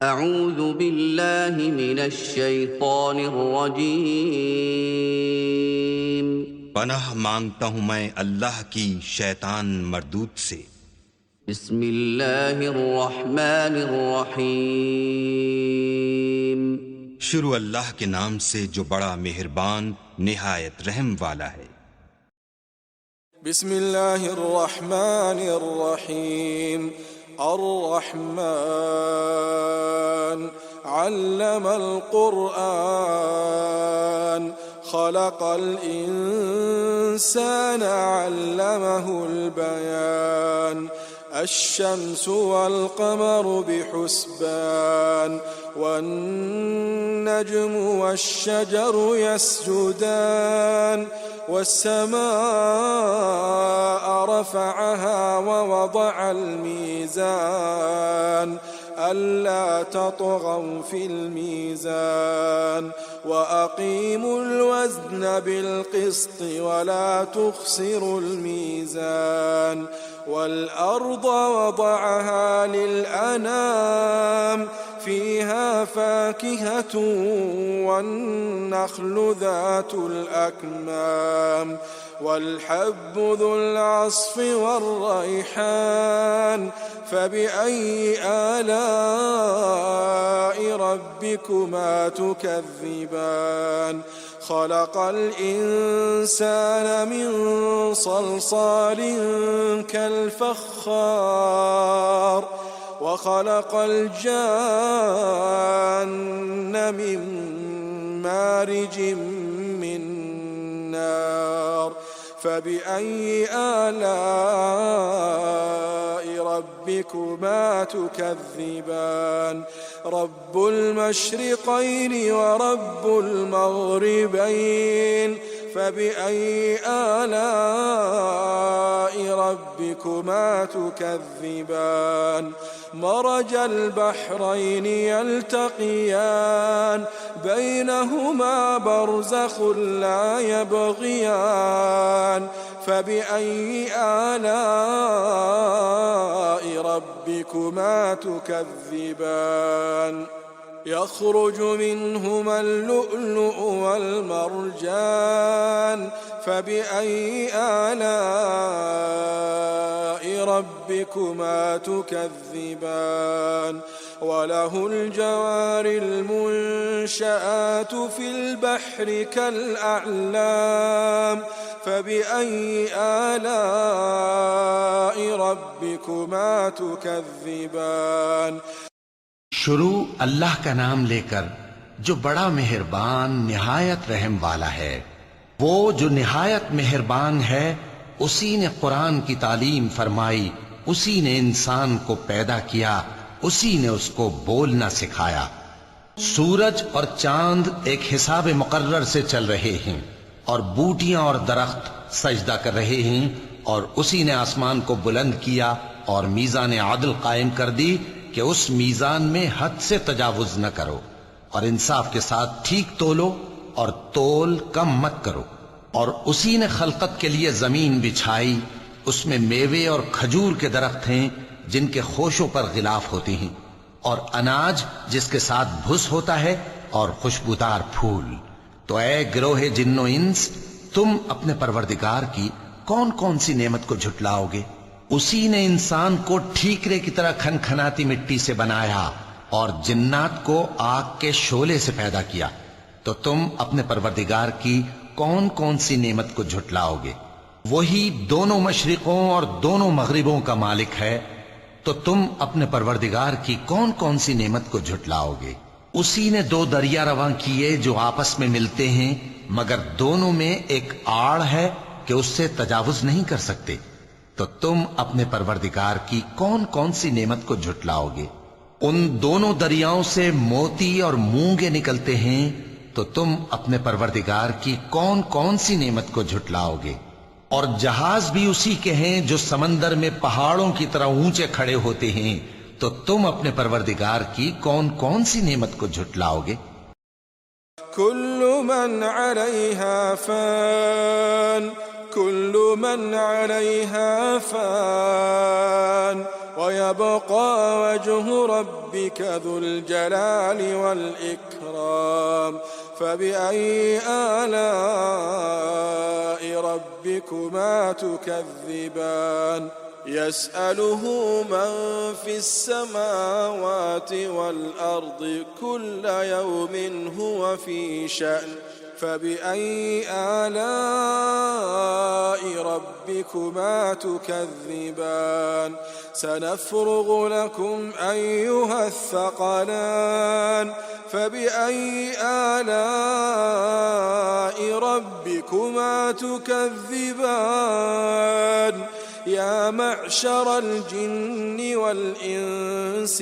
اعوذ باللہ من الشیطان الرجیم۔ پناہ مانگتا ہوں میں اللہ کی شیطان مردود سے۔ بسم اللہ الرحمن الرحیم۔ شروع اللہ کے نام سے جو بڑا مہربان نہایت رحم والا ہے۔ بسم اللہ الرحمن الرحیم۔ الرحمن علم القرآن خلق الإنسان علمه البيان الشمس والقمر بحسبان والنجم والشجر يسجدان والسماء رفعها ووضع الميزان ألا تطغوا في الميزان وأقيموا الوزن بالقسط ولا تخسروا الميزان والأرض وضعها للأنام فيها فاكهة والنخل ذات الأكمام والحب ذو العصف والريحان فبأي آلاء ربكما تكذبان خلق الإنسان من صلصال كالفخار وخلق الجان من مارج من نار فبأي آلاء ربكما تكذبان رب المشرقين ورب المغربين فبأي آلاء ربكما تكذبان مرج البحرين يلتقيان بينهما برزخ لا يبغيان فبأي آلاء ربكما تكذبان يخرج منهما اللؤلؤ والمرجان فبأي آلاء ربكما تكذبان وله الجوار المنشآت في البحر كالأعلام فبأي آلاء ربكما تكذبان۔ شروع اللہ کا نام لے کر جو بڑا مہربان نہایت رحم والا ہے۔ وہ جو نہایت مہربان ہے اسی نے قرآن کی تعلیم فرمائی، اسی نے انسان کو پیدا کیا، اسی نے اس کو بولنا سکھایا۔ سورج اور چاند ایک حساب مقرر سے چل رہے ہیں اور بوٹیاں اور درخت سجدہ کر رہے ہیں، اور اسی نے آسمان کو بلند کیا اور میزان عدل قائم کر دی کہ اس میزان میں حد سے تجاوز نہ کرو، اور انصاف کے ساتھ ٹھیک تولو اور تول کم مت کرو۔ اور اسی نے خلقت کے لیے زمین بچھائی، اس میں میوے اور کھجور کے درخت ہیں جن کے خوشوں پر غلاف ہوتے ہیں، اور اناج جس کے ساتھ بھس ہوتا ہے، اور خوشبودار پھول۔ تو اے گروہ جن و انس، تم اپنے پروردگار کی کون کون سی نعمت کو جھٹلاؤ گے؟ اسی نے انسان کو ٹھیکرے کی طرح کھنکھناتی مٹی سے بنایا اور جنات کو آگ کے شعلے سے پیدا کیا۔ تو تم اپنے پروردگار کی کون کون سی نعمت کو جھٹلاؤ گے؟ وہی دونوں مشرقوں اور دونوں مغربوں کا مالک ہے، تو تم اپنے پروردگار کی کون کون سی نعمت کو جھٹلاؤ گے؟ اسی نے دو دریا رواں کیے جو آپس میں ملتے ہیں، مگر دونوں میں ایک آڑ ہے کہ اس سے تجاوز نہیں کر سکتے۔ تو تم اپنے پروردگار کی کون کون سی نعمت کو جھٹلاؤ گے؟ ان دونوں دریاؤں سے موتی اور مونگے نکلتے ہیں، تو تم اپنے پروردگار کی کون کون سی نعمت کو جھٹلاؤ گے؟ اور جہاز بھی اسی کے ہیں جو سمندر میں پہاڑوں کی طرح اونچے کھڑے ہوتے ہیں، تو تم اپنے پروردگار کی کون کون سی نعمت کو جھٹلاؤ گے؟ كل من عليها فان كل من عليها فان ويبقى وجه ربك ذو الجلال والإكرام فبأي آلاء ربكما تكذبان يسأله من في السماوات والأرض كل يوم هو في شأن فبأي آلاء ربكما تكذبان سنفرغ لكم أيها الثقلان فبأي آلاء ربكما تكذبان يا معشر الجن والإنس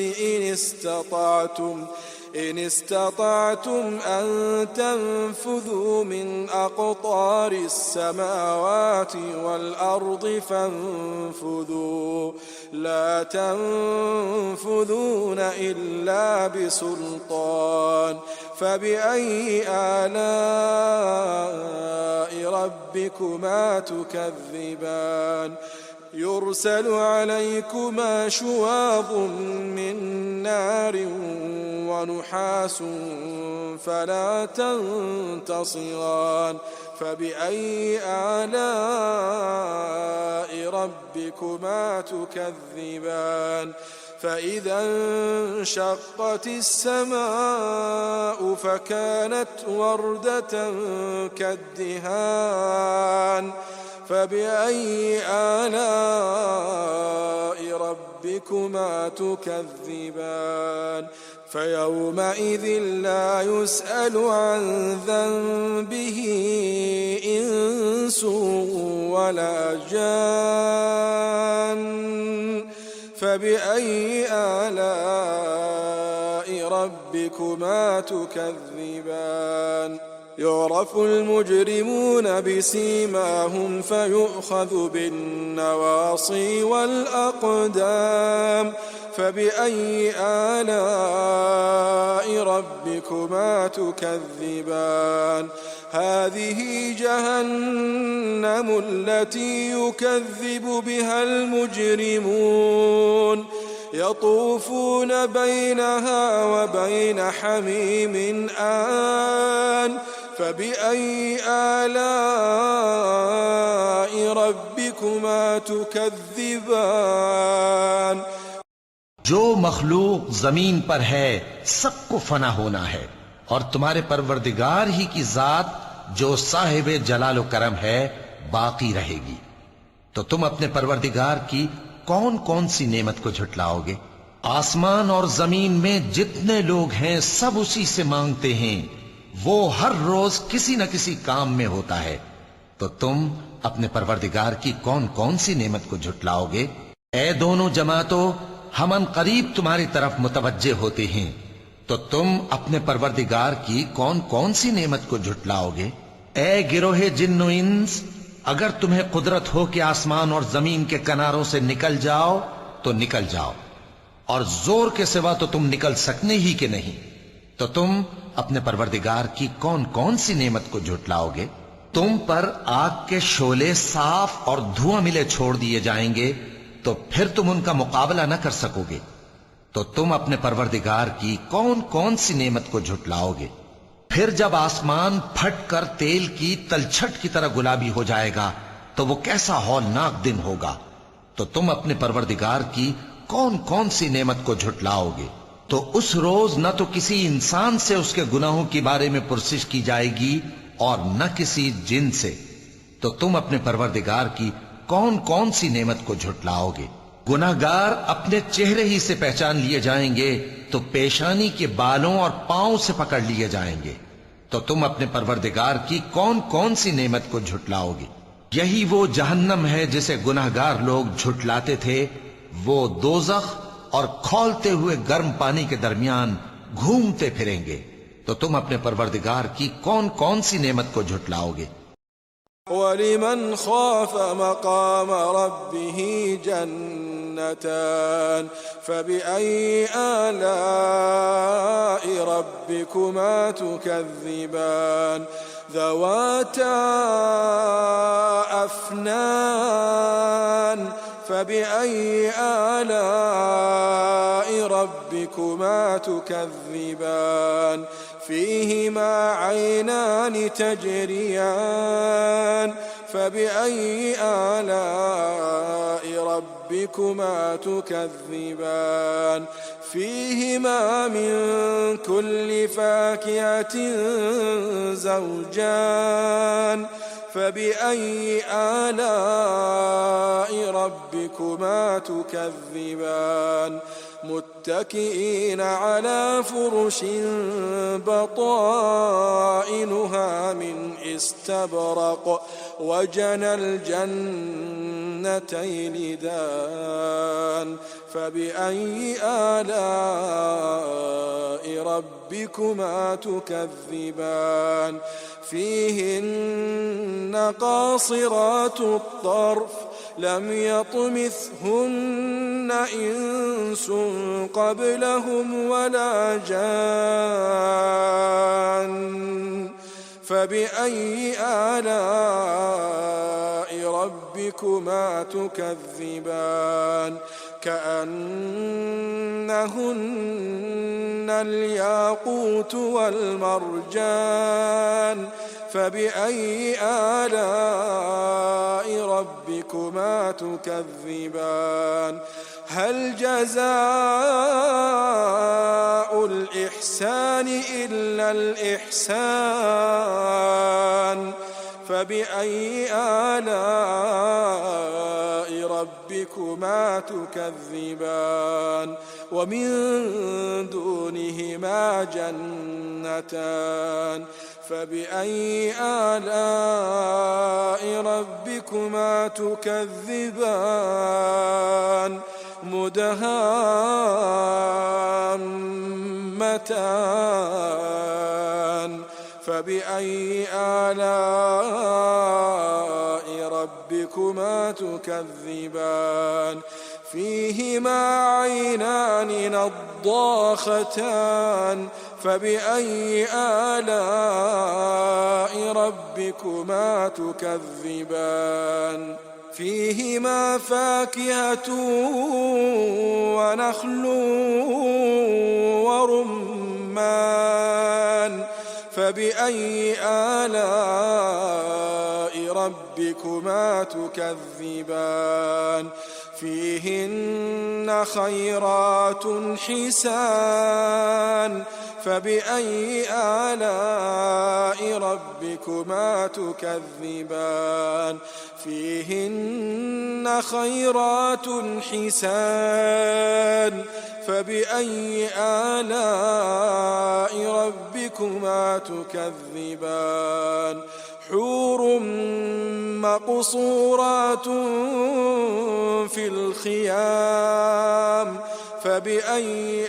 إن استطعتم أن تنفذوا من أقطار السماوات والأرض فانفذوا لا تنفذون إلا بسلطان فبأي آلاء ربكما تكذبان يرسل عليكما شواظ من نار ونحاس فلا تنتصران فبأي آلاء ربكما تكذبان فإذا انشقت السماء فكانت وردة كالدهان فبأي آلاء ربكما تكذبان فيومئذ لا يسأل عن ذنبه إنس ولا جان فبأي آلاء ربكما تكذبان يعرف المجرمون بسيماهم فيؤخذ بالنواصي والأقدام فبأي آلاء ربكما تكذبان هذه جهنم التي يكذب بها المجرمون يطوفون بينها وبين حميم آن فبأي آلاء ربكما تكذبان जो मखलूक जमीन पर है सबको फना होना है और तुम्हारे परवरदिगार ही की जात जो साहिब जलाल करम है बाकी रहेगी। तो तुम अपने परवरदिगार की कौन कौन सी नेमत को झुटलाओगे? आसमान और जमीन में जितने लोग हैं सब उसी से मांगते हैं, वो हर रोज किसी न किसी काम में होता है। तो तुम अपने परवरदिगार की कौन कौन सी नेमत को झुटलाओगे? ए दोनों जमातों, हम अन करीब तुम्हारी तरफ मुतवज्जे होते हैं, तो तुम अपने परवरदिगार की कौन कौन सी नेमत को झुटलाओगे? ए गिरोहे जिन्नो इंस, अगर तुम्हें कुदरत हो कि आसमान और जमीन के किनारों से निकल जाओ तो निकल जाओ, और जोर के सिवा तो तुम निकल सकने ही के नहीं। तो तुम अपने परवरदिगार की कौन कौन सी नेमत को झुटलाओगे? तुम पर आग के शोले साफ और धुआं मिले छोड़ दिए जाएंगे, तो फिर तुम उनका मुकाबला न कर सकोगे। तो तुम अपने परवरदिगार की कौन कौन सी नेमत को झुटलाओगे? फिर जब आसमान फटकर तेल की तलछट की तरह गुलाबी हो जाएगा तो वो कैसा हौलनाक दिन होगा। तो तुम अपने परवरदिगार की कौन कौन सी नेमत को झुटलाओगे? तो उस रोज न तो किसी इंसान से उसके गुनाहों के बारे में पुरसिश की जाएगी और न किसी जिन से। तो तुम अपने परवरदिगार की कौन कौन सी नेमत को झुटलाओगे? गुनाहगार अपने चेहरे ही से पहचान लिए जाएंगे तो पेशानी के बालों और पांव से पकड़ लिए जाएंगे। तो तुम अपने परवरदिगार की कौन कौन सी नेमत को झुटलाओगे? यही वो जहन्नम है जिसे गुनाहगार लोग झुटलाते थे। वो दोज़ख और खौलते हुए गर्म पानी के दरमियान घूमते फिरेंगे। तो तुम अपने परवरदिगार की कौन कौन सी नेमत को झुटलाओगे? वलिमन खाफ मकाम रब्बिही जन्नतान फबिअय्यि आलाइ रब्बिकुमा तुकज़्ज़िबान ज़वाता अफ़नान فبأي آلاء ربكما تكذبان فيهما عينان تجريان فبأي آلاء ربكما تكذبان فيهما من كل فاكهة زوجان فبأي آلاء ربكما تكذبان متكئين على فرش بطائنها من استبرق وجنى الجنتين دان فبأي آلاء ربكما تكذبان فيهن قاصرات الطرف لم يطمثهن إنس قبلهم ولا جان فبأي آلاء ربكما تكذبان كأنهن الياقوت والمرجان فبأي آلاء ربكما تكذبان هل جزاء الإحسان إلا الإحسان فبأي آلاء ربكما تكذبان ومن دونهما جنتان فبأي آلاء ربكما تكذبان مدهامتان فبأي آلاء ربكما تكذبان فيهما عينان نضاختان فبأي آلاء ربكما تكذبان فيهما فاكهة ونخل ورمان فبأي آلاء ربكما تكذبان فيهن خيرات حسان فبأي آلاء ربكما تكذبان فيهن خيرات حسان فبأي آلاء ربكما تكذبان حور مقصورات في الخيام فبأي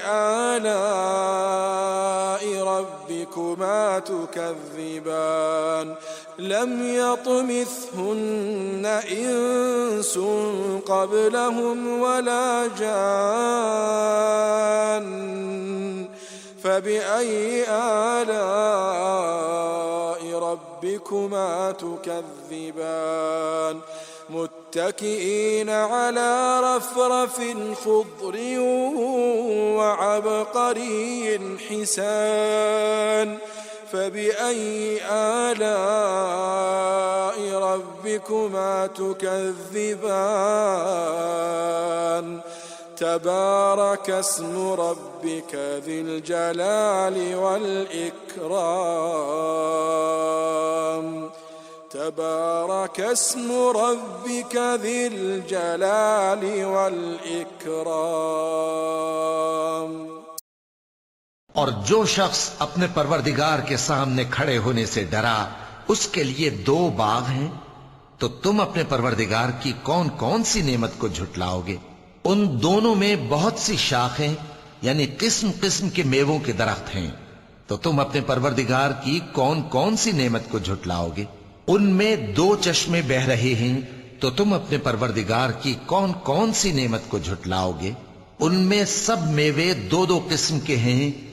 آلاء ربكما تكذبان لم يطمثهن إنس قبلهم ولا جان فبأي آلاء ربكما تكذبان متكئين على رفرف خضر وعبقري حسان فبأي آلاء ربكما تكذبان تبارك اسم ربك ذي الجلال والإكرام تبارك اسم ربك ذي الجلال والإكرام और जो शख्स अपने परवरदिगार के सामने खड़े होने से डरा उसके लिए दो बाग हैं, तो तुम अपने परवरदिगार की कौन कौन सी नेमत को झुटलाओगे? उन दोनों में बहुत सी शाखें यानी किस्म किस्म के मेवों के दरख्त हैं, तो तुम अपने परवरदिगार की कौन कौन सी नेमत को झुटलाओगे? उनमें दो चश्मे बह रहे हैं, तो तुम अपने परवरदिगार की कौन कौन सी नेमत को झुटलाओगे? उनमें सब मेवे दो दो किस्म के हैं,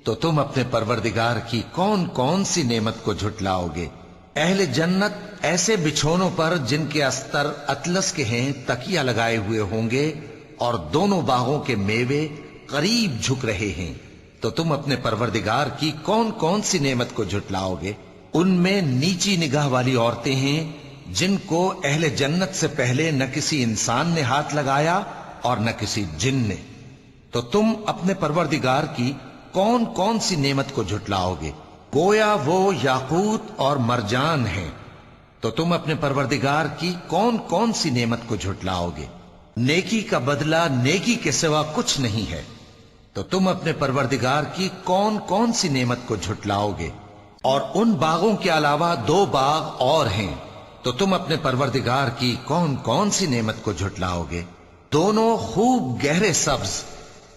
तो तुम अपने परवरदिगार की कौन कौन सी नेमत को झुटलाओगे? अहले जन्नत ایسے بچھونوں پر جن کے استر اطلس کے ہیں تکیہ لگائے ہوئے ہوں گے، اور دونوں باغوں کے میوے قریب جھک رہے ہیں، تو تم اپنے پروردگار کی کون کون سی نعمت کو جھٹلاؤ گے؟ ان میں نیچی نگاہ والی عورتیں ہیں جن کو اہل جنت سے پہلے نہ کسی انسان نے ہاتھ لگایا اور نہ کسی جن نے، تو تم اپنے پروردگار کی کون کون سی نعمت کو جھٹلاؤ گے؟ گویا وہ یاقوت اور مرجان ہیں، تو تم اپنے پروردگار کی کون کون سی نعمت کو جھٹلاؤ گے؟ نیکی کا بدلہ نیکی کے سوا کچھ نہیں ہے، تو تم اپنے پروردگار کی کون کون سی نعمت کو جھٹلاؤ گے؟ اور ان باغوں کے علاوہ 2 باغ اور ہیں، تو تم اپنے پروردگار کی کون کون سی نعمت کو جھٹلاؤ گے؟ دونوں خوب گہرے سبز،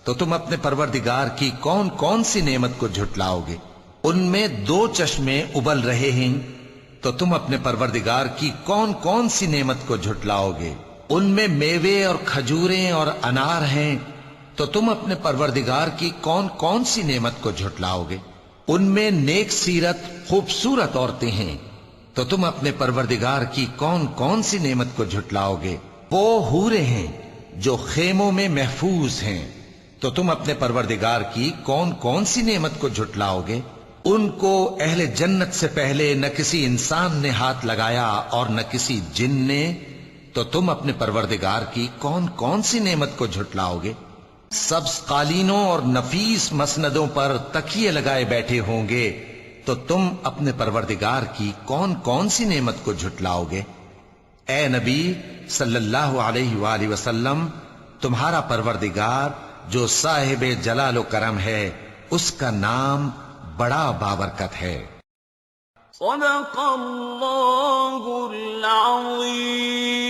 تو تم اپنے پروردگار کی کون کون سی نعمت کو جھٹلاؤ گے؟ ان میں 2 چشمے ابل رہے ہیں، تو تم اپنے پروردگار کی کون کون سی نعمت کو جھٹلاؤ گے؟ ان میں میوے اور کھجوریں اور انار ہیں، تو تم اپنے پروردگار کی کون کون سی نعمت کو جھٹلاؤ گے؟ ان میں نیک سیرت خوبصورت عورتیں ہیں، تو تم اپنے پروردگار کی کون کون سی نعمت کو جھٹلاؤ گے؟ وہ حوریں ہیں جو خیموں میں محفوظ ہیں، تو تم اپنے پروردگار کی کون کون سی نعمت کو جھٹلاؤ گے؟ ان کو اہل جنت سے پہلے نہ کسی انسان نے ہاتھ لگایا اور نہ کسی جن نے، تو تم اپنے پروردگار کی کون کون سی نعمت کو جھٹلاؤ گے؟ سبز قالینوں اور نفیس مسندوں پر تکیے لگائے بیٹھے ہوں گے، تو تم اپنے پروردگار کی کون کون سی نعمت کو جھٹلاؤ گے؟ اے نبی صلی اللہ علیہ وآلہ وسلم، تمہارا پروردگار جو صاحب جلال و کرم ہے، اس کا نام بڑا بابرکت ہے۔ صدق اللہ العظیم۔